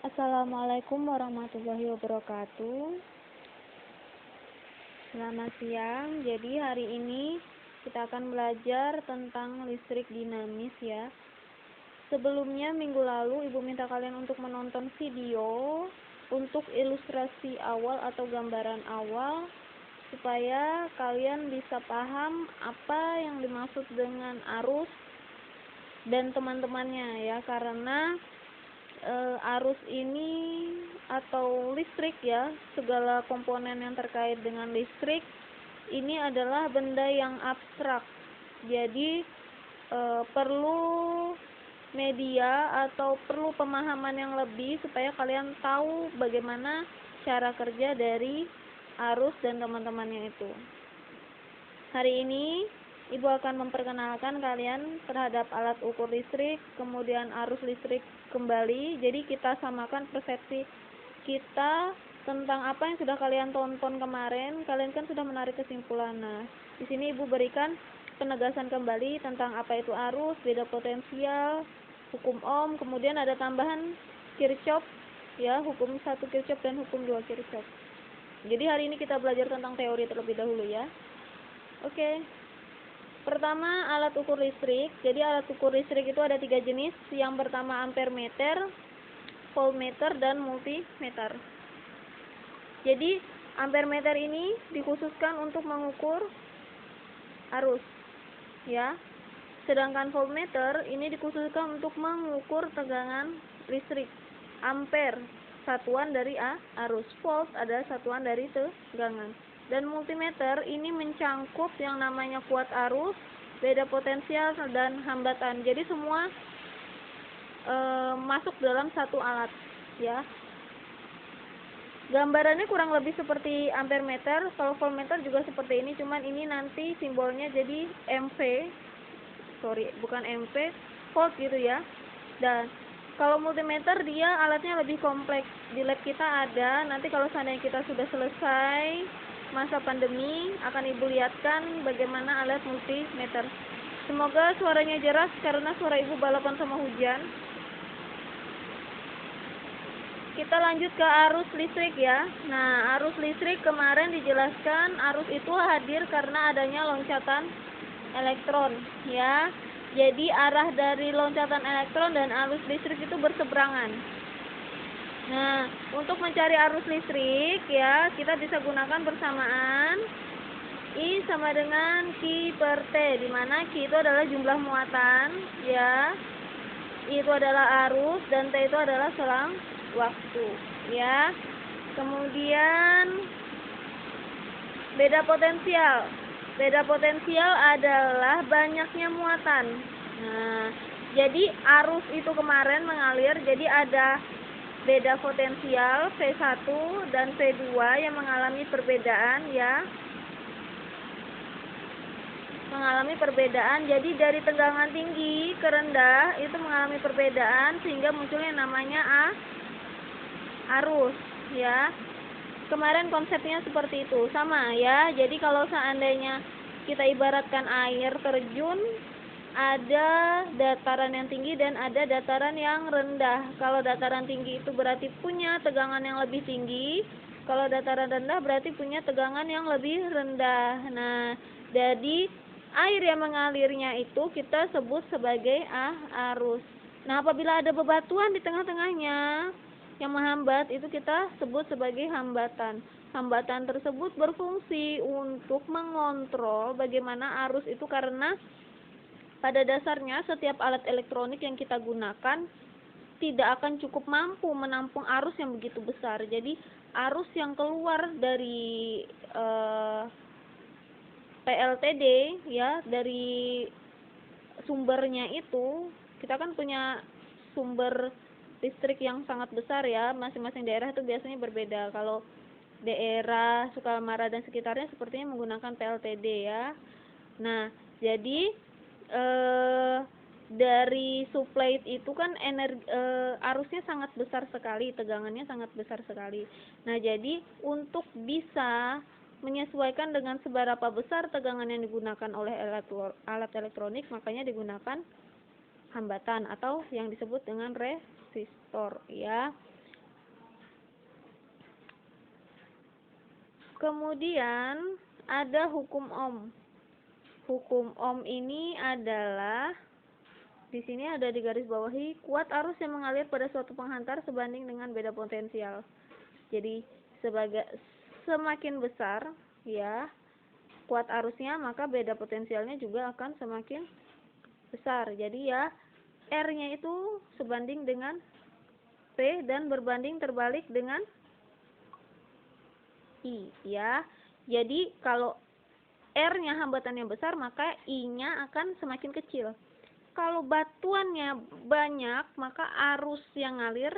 Assalamualaikum warahmatullahi wabarakatuh. Selamat siang. Jadi hari ini kita akan belajar tentang listrik dinamis ya. Sebelumnya minggu lalu Ibu minta kalian untuk menonton video untuk ilustrasi awal atau gambaran awal supaya kalian bisa paham apa yang dimaksud dengan arus dan teman-temannya ya, karena arus ini atau listrik ya, segala komponen yang terkait dengan listrik ini adalah benda yang abstrak. Jadi perlu media atau perlu pemahaman yang lebih supaya kalian tahu bagaimana cara kerja dari arus dan teman-temannya itu. Hari ini Ibu akan memperkenalkan kalian terhadap alat ukur listrik, kemudian arus listrik kembali. Jadi kita samakan persepsi kita tentang apa yang sudah kalian tonton kemarin. Kalian kan sudah menarik kesimpulan. Nah, di sini Ibu berikan penegasan kembali tentang apa itu arus, beda potensial, hukum Ohm, kemudian ada tambahan Kirchhoff ya, hukum 1 Kirchhoff dan hukum 2 Kirchhoff. Jadi hari ini kita belajar tentang teori terlebih dahulu ya. Oke. Pertama, alat ukur listrik. Jadi alat ukur listrik itu ada 3 jenis. Yang pertama ampere meter, voltmeter, dan multimeter. Jadi ampere meter ini dikhususkan untuk mengukur arus ya. Sedangkan voltmeter ini dikhususkan untuk mengukur tegangan listrik. Ampere satuan dari arus, volt adalah satuan dari tegangan. Dan multimeter ini mencangkup yang namanya kuat arus, beda potensial, dan hambatan. Jadi semua masuk dalam satu alat ya. Gambarannya kurang lebih seperti ampere meter. Kalau voltmeter juga seperti ini, cuman ini nanti simbolnya jadi bukan MP, volt gitu ya. Dan kalau multimeter dia alatnya lebih kompleks. Di lab kita ada, nanti kalau seandainya kita sudah selesai masa pandemi akan Ibu lihatkan bagaimana alat multimeter. Semoga suaranya jelas karena suara Ibu balapan sama hujan. Kita lanjut ke arus listrik ya. Nah, arus listrik kemarin dijelaskan arus itu hadir karena adanya loncatan elektron ya. Jadi arah dari loncatan elektron dan arus listrik itu berseberangan. Nah, untuk mencari arus listrik ya, kita bisa gunakan persamaan I sama dengan Q per T, di mana Q itu adalah jumlah muatan ya, I itu adalah arus, dan T itu adalah selang waktu ya. Kemudian beda potensial. Beda potensial adalah banyaknya muatan. Nah, jadi arus itu kemarin mengalir, jadi ada beda potensial V1 dan V2 yang mengalami perbedaan ya. Mengalami perbedaan, jadi dari tegangan tinggi ke rendah itu mengalami perbedaan sehingga munculnya namanya arus ya. Kemarin konsepnya seperti itu, sama ya. Jadi kalau seandainya kita ibaratkan air terjun, ada dataran yang tinggi dan ada dataran yang rendah. Kalau dataran tinggi itu berarti punya tegangan yang lebih tinggi, kalau dataran rendah berarti punya tegangan yang lebih rendah. Nah, jadi air yang mengalirnya itu kita sebut sebagai arus. Nah, apabila ada bebatuan di tengah-tengahnya yang menghambat, itu kita sebut sebagai hambatan. Hambatan tersebut berfungsi untuk mengontrol bagaimana arus itu, karena pada dasarnya setiap alat elektronik yang kita gunakan tidak akan cukup mampu menampung arus yang begitu besar. Jadi arus yang keluar dari PLTD ya, dari sumbernya itu, kita kan punya sumber listrik yang sangat besar ya. Masing-masing daerah itu biasanya berbeda. Kalau daerah Sukamara dan sekitarnya sepertinya menggunakan PLTD ya. Nah, jadi dari supply itu kan arusnya sangat besar sekali, tegangannya sangat besar sekali. Nah, jadi untuk bisa menyesuaikan dengan seberapa besar tegangan yang digunakan oleh alat elektronik, makanya digunakan hambatan atau yang disebut dengan resistor ya. Kemudian ada hukum Ohm. Hukum Ohm ini adalah, di sini ada di garis bawahi, kuat arus yang mengalir pada suatu penghantar sebanding dengan beda potensial. Jadi semakin besar ya kuat arusnya, maka beda potensialnya juga akan semakin besar. Jadi ya R-nya itu sebanding dengan P dan berbanding terbalik dengan I ya. Jadi kalau R-nya hambatannya besar, maka I-nya akan semakin kecil. Kalau batuannya banyak, maka arus yang ngalir,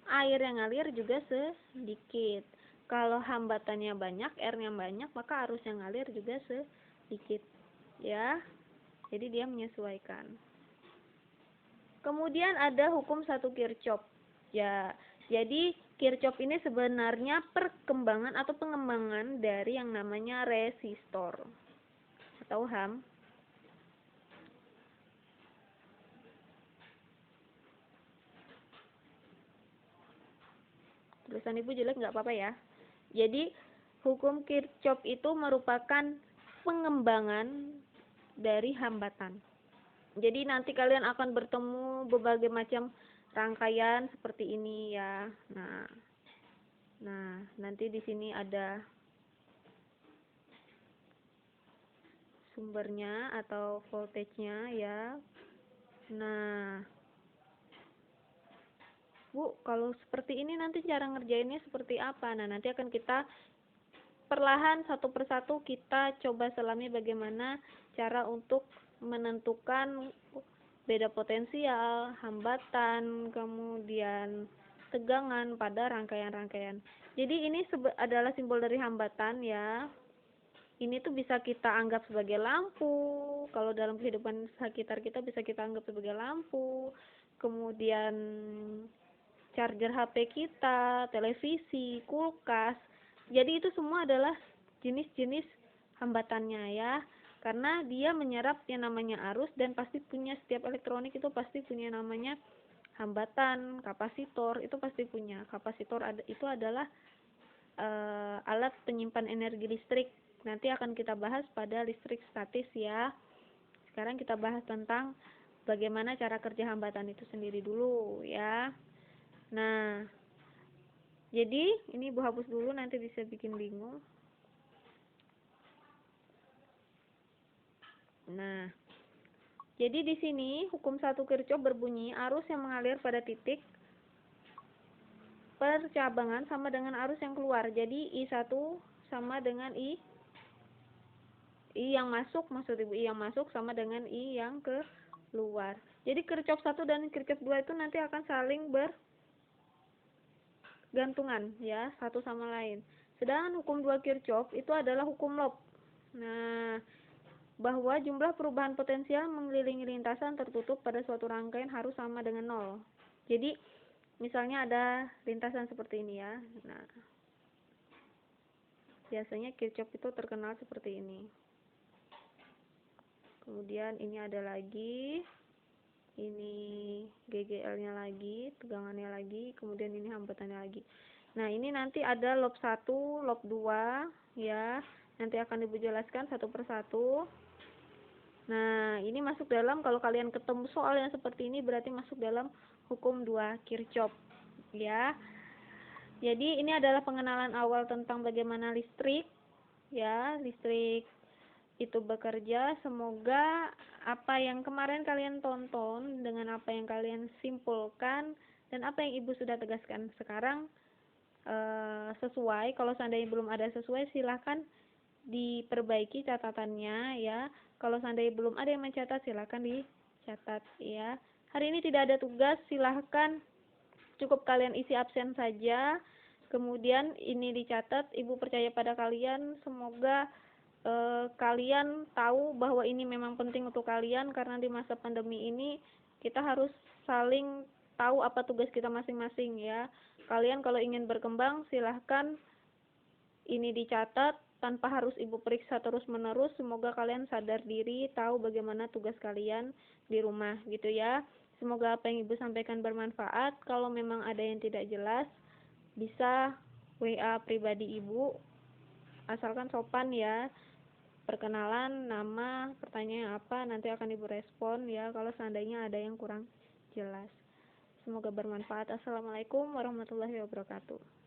air yang ngalir juga sedikit. Kalau hambatannya banyak, R-nya banyak, maka arus yang ngalir juga sedikit. Ya. Jadi dia menyesuaikan. Kemudian ada hukum satu Kirchhoff. Ya, jadi Kirchhoff ini sebenarnya perkembangan atau pengembangan dari yang namanya resistor atau Ohm. Tulisan ibu jelek nggak apa-apa ya. Jadi hukum Kirchhoff itu merupakan pengembangan dari hambatan. Jadi nanti kalian akan bertemu berbagai macam rangkaian seperti ini ya. Nah, nanti di sini ada sumbernya atau voltage-nya ya. Nah, Bu, kalau seperti ini nanti cara ngerjainnya seperti apa? Nah, nanti akan kita perlahan satu persatu kita coba selami bagaimana cara untuk menentukan beda potensial, hambatan, kemudian tegangan pada rangkaian-rangkaian. Jadi ini adalah simbol dari hambatan ya. Ini tuh bisa kita anggap sebagai lampu. Kalau dalam kehidupan sekitar kita bisa kita anggap sebagai lampu. Kemudian charger HP kita, televisi, kulkas. Jadi itu semua adalah jenis-jenis hambatannya ya. Karena dia menyerap yang namanya arus dan pasti punya, setiap elektronik itu pasti punya namanya hambatan, kapasitor, itu pasti punya. Kapasitor itu adalah alat penyimpan energi listrik. Nanti akan kita bahas pada listrik statis ya. Sekarang kita bahas tentang bagaimana cara kerja hambatan itu sendiri dulu ya. Nah, jadi ini ibu hapus dulu, nanti bisa bikin bingung. Nah, jadi di sini hukum satu Kirchhoff berbunyi arus yang mengalir pada titik percabangan sama dengan arus yang keluar. Jadi I1 sama dengan I yang masuk, maksud ibu I yang masuk sama dengan I yang keluar. Jadi Kirchhoff 1 dan Kirchhoff 2 itu nanti akan saling bergantungan ya, satu sama lain. Sedangkan hukum 2 Kirchhoff itu adalah hukum Lop. Nah, bahwa jumlah perubahan potensial mengelilingi lintasan tertutup pada suatu rangkaian harus sama dengan 0. Jadi misalnya ada lintasan seperti ini ya. Nah, biasanya Kirchhoff itu terkenal seperti ini. Kemudian ini ada lagi, ini GGL-nya lagi, tegangannya lagi, kemudian ini hambatannya lagi. Nah, ini nanti ada lob 1, lob 2 ya. Nanti akan ibu jelaskan satu persatu. Nah, ini masuk dalam, kalau kalian ketemu soal yang seperti ini berarti masuk dalam hukum 2 Kirchhoff ya. Jadi ini adalah pengenalan awal tentang bagaimana listrik ya, listrik itu bekerja. Semoga apa yang kemarin kalian tonton dengan apa yang kalian simpulkan dan apa yang ibu sudah tegaskan sekarang sesuai. Kalau seandainya belum ada sesuai, silahkan diperbaiki catatannya ya. Kalau seandainya belum ada yang mencatat, silahkan dicatat ya. Hari ini tidak ada tugas, silahkan cukup kalian isi absen saja. Kemudian ini dicatat, ibu percaya pada kalian. Semoga kalian tahu bahwa ini memang penting untuk kalian, karena di masa pandemi ini kita harus saling tahu apa tugas kita masing-masing ya. Kalian kalau ingin berkembang silahkan ini dicatat tanpa harus ibu periksa terus-menerus. Semoga kalian sadar diri, tahu bagaimana tugas kalian di rumah gitu ya. Semoga apa yang ibu sampaikan bermanfaat. Kalau memang ada yang tidak jelas, bisa WA pribadi ibu asalkan sopan ya. Perkenalan, nama, pertanyaan apa, nanti akan Ibu respon ya kalau seandainya ada yang kurang jelas. Semoga bermanfaat. Assalamualaikum warahmatullahi wabarakatuh.